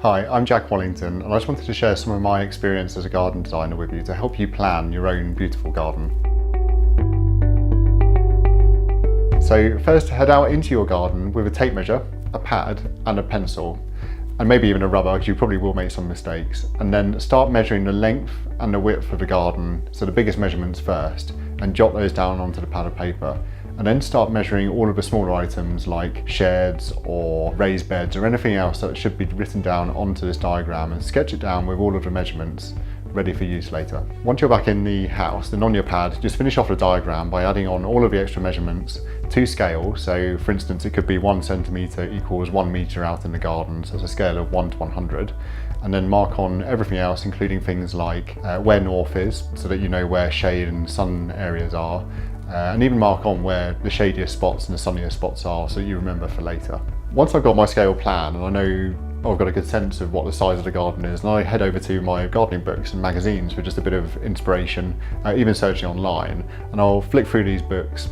Hi, I'm Jack Wallington, and I just wanted to share some of my experience as a garden designer with you to help you plan your own beautiful garden. So first, head out into your garden with a tape measure, a pad and a pencil, and maybe even a rubber, because you probably will make some mistakes. And then start measuring the length and the width of the garden, so the biggest measurements first, and jot those down onto the pad of paper. And then start measuring all of the smaller items like sheds or raised beds or anything else that should be written down onto this diagram, and sketch it down with all of the measurements ready for use later. Once you're back in the house, then on your pad, just finish off the diagram by adding on all of the extra measurements to scale. So for instance, it could be 1 centimetre equals 1 metre out in the garden, so it's a scale of 1 to 100. And then mark on everything else, including things like where north is, so that you know where shade and sun areas are. And even mark on where the shadiest spots and the sunniest spots are, so you remember for later. Once I've got my scale plan and I know I've got a good sense of what the size of the garden is, and I head over to my gardening books and magazines for just a bit of inspiration, even searching online, and I'll flick through these books,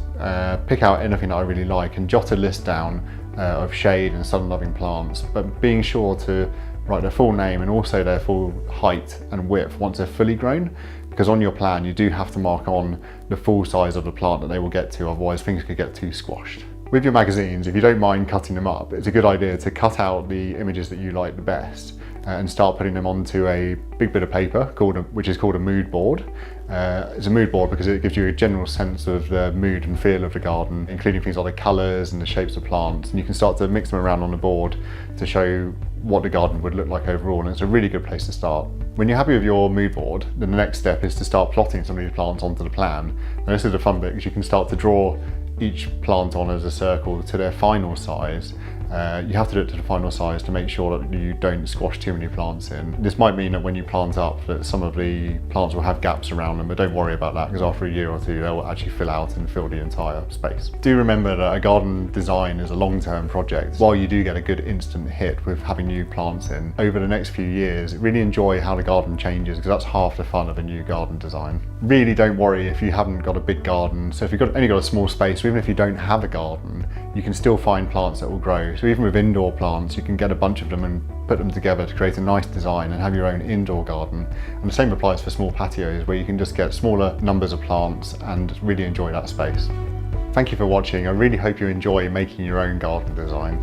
pick out anything that I really like and jot a list down of shade and sun-loving plants, but being sure to write their full name and also their full height and width once they're fully grown, because on your plan you do have to mark on the full size of the plant that they will get to, otherwise things could get too squashed. With your magazines, if you don't mind cutting them up, it's a good idea to cut out the images that you like the best and start putting them onto a big bit of paper which is called a mood board. It's a mood board because it gives you a general sense of the mood and feel of the garden, including things like the colours and the shapes of plants, and you can start to mix them around on the board to show what the garden would look like overall, and it's a really good place to start. When you're happy with your mood board, then the next step is to start plotting some of these plants onto the plan. And this is the fun bit, because you can start to draw each plant on as a circle to their final size. You have to do it to the final size to make sure that you don't squash too many plants in. This might mean that when you plant up that some of the plants will have gaps around them, but don't worry about that, because after a year or two they'll actually fill out and fill the entire space. Do remember that a garden design is a long-term project. While you do get a good instant hit with having new plants in, over the next few years really enjoy how the garden changes, because that's half the fun of a new garden design. Really don't worry if you haven't got a big garden. So if you've only got a small space, or even if you don't have a garden, you can still find plants that will grow. So even with indoor plants, you can get a bunch of them and put them together to create a nice design and have your own indoor garden. And the same applies for small patios, where you can just get smaller numbers of plants and really enjoy that space. Thank you for watching. I really hope you enjoy making your own garden design.